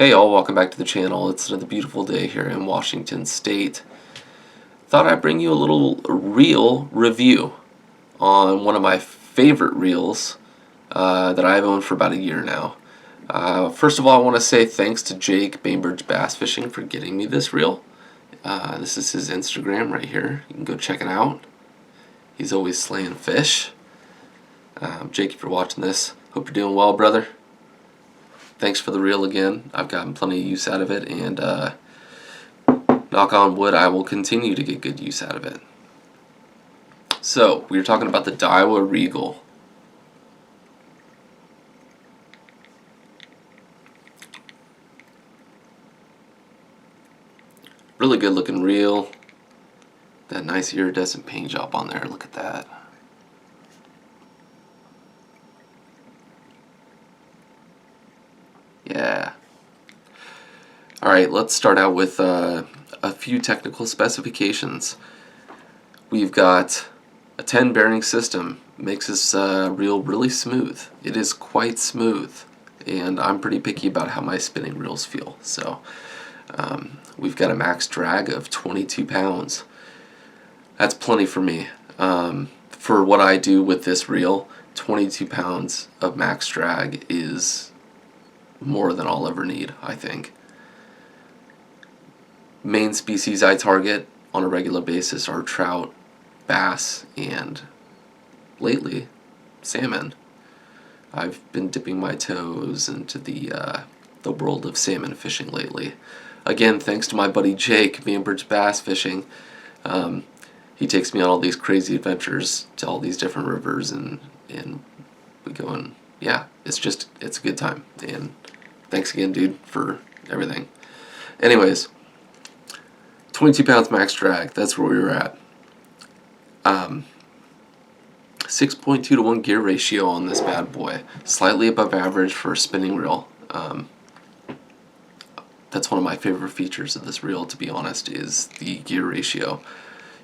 Hey all, welcome back to the channel. It's another beautiful day here in Washington State. Thought I'd bring you a little reel review on one of my favorite reels that I've owned for about a year now. First of all, I want to say thanks to Jake Bainbridge Bass Fishing for getting me this reel. This is his Instagram right here. You can go check it out. He's always slaying fish. Jake, if you're watching this, hope you're doing well, brother. Thanks for the reel again. I've gotten plenty of use out of it, and knock on wood, I will continue to get good use out of it. So, we were talking about the Diawa Regal. Really good looking reel. That nice iridescent paint job on there, look at that. Yeah. Alright, let's start out with a few technical specifications. We've got a 10 bearing system. Makes this reel really smooth. It is quite smooth, and I'm pretty picky about how my spinning reels feel. So we've got a max drag of 22 pounds. That's plenty for me. For what I do with this reel, 22 pounds of max drag is more than I'll ever need, I think. Main species I target on a regular basis are trout, bass, and lately, salmon. I've been dipping my toes into the world of salmon fishing lately. Again, thanks to my buddy Jake, Bainbridge Bass Fishing. He takes me on all these crazy adventures to all these different rivers, and we go, and yeah, it's a good time. And thanks again, dude, for everything. Anyways, 22 pounds max drag, that's where we were at. 6.2 to 1 gear ratio on this bad boy. Slightly above average for a spinning reel. That's one of my favorite features of this reel, to be honest, is the gear ratio.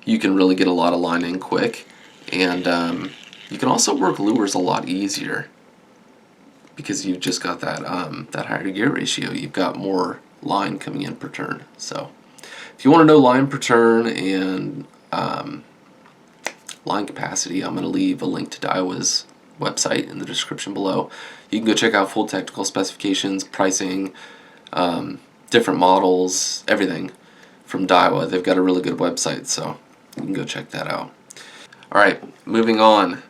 You can really get a lot of line in quick, and you can also work lures a lot easier because you've just got that that higher gear ratio. You've got more line coming in per turn. So if you want to know line per turn and line capacity, I'm going to leave a link to Diawa's website in the description below. You can go check out full technical specifications, pricing, different models, everything from Diawa. They've got a really good website, so you can go check that out. Alright, moving on.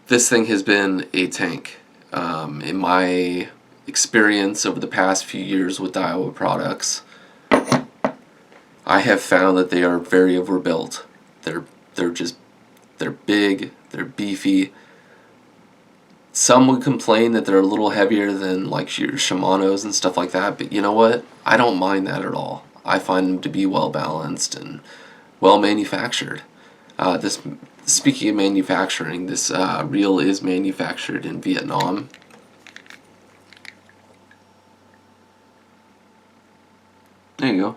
This thing has been a tank. In my experience over the past few years with Diawa products, I have found that they are very overbuilt. They're big, they're beefy. Some would complain that they're a little heavier than like your Shimano's and stuff like that, but you know what? I don't mind that at all. I find them to be well balanced and well manufactured. Speaking of manufacturing, this reel is manufactured in Vietnam. There you go.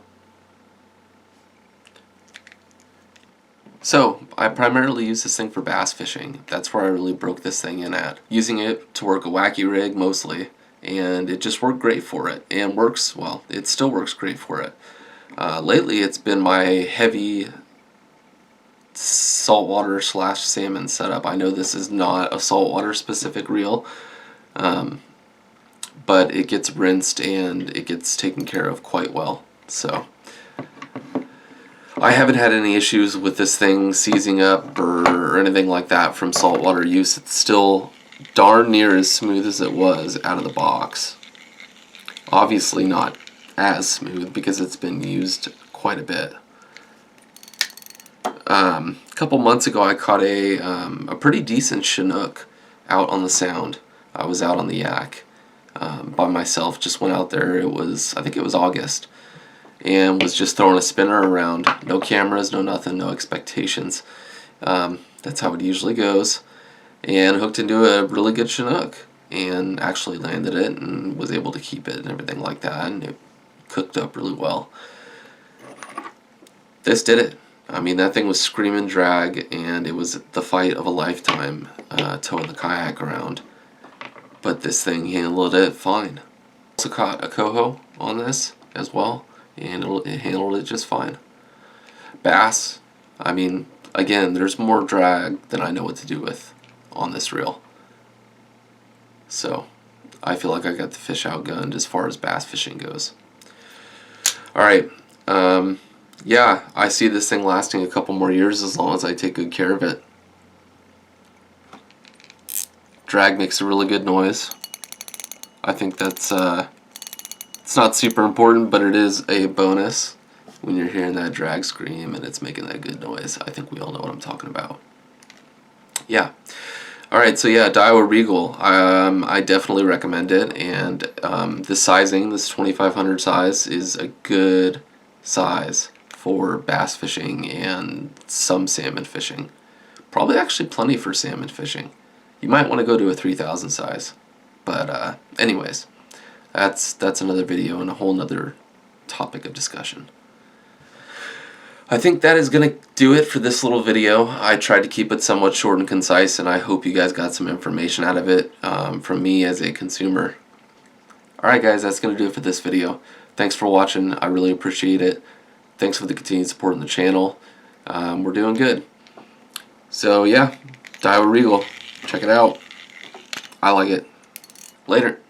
So, I primarily use this thing for bass fishing. That's where I really broke this thing in at. Using it to work a wacky rig mostly, and it just worked great for it. And works, well, it still works great for it. Lately, it's been my heavy saltwater / salmon setup. I know this is not a saltwater specific reel, but it gets rinsed and it gets taken care of quite well. So I haven't had any issues with this thing seizing up or anything like that from saltwater use. It's still darn near as smooth as it was out of the box. Obviously not as smooth because it's been used quite a bit. A couple months ago I caught a pretty decent Chinook out on the Sound. I was out on the Yak by myself, just went out there. I think it was August, and was just throwing a spinner around. No cameras, no nothing, no expectations. That's how it usually goes. And hooked into a really good Chinook and actually landed it and was able to keep it and everything like that, and it cooked up really well. This did it. I mean, that thing was screaming drag, and it was the fight of a lifetime towing the kayak around. But this thing handled it fine. Also caught a coho on this as well, and it handled it just fine. Bass, I mean, again, there's more drag than I know what to do with on this reel. So I feel like I got the fish outgunned as far as bass fishing goes. Alright, yeah, I see this thing lasting a couple more years as long as I take good care of it. Drag makes a really good noise. I think that's, it's not super important, but it is a bonus when you're hearing that drag scream and it's making that good noise. I think we all know what I'm talking about. Yeah. Alright, so yeah, Diawa Regal. I definitely recommend it, and this sizing, this 2500 size, is a good size for bass fishing and some salmon fishing. Probably actually plenty for salmon fishing. You might want to go to a 3000 size. But anyways, that's another video and a whole nother topic of discussion. I think that is going to do it for this little video. I tried to keep it somewhat short and concise, and I hope you guys got some information out of it from me as a consumer. Alright guys, that's going to do it for this video. Thanks for watching. I really appreciate it. Thanks for the continued support on the channel. We're doing good. So yeah, Diawa Regal. Check it out. I like it. Later.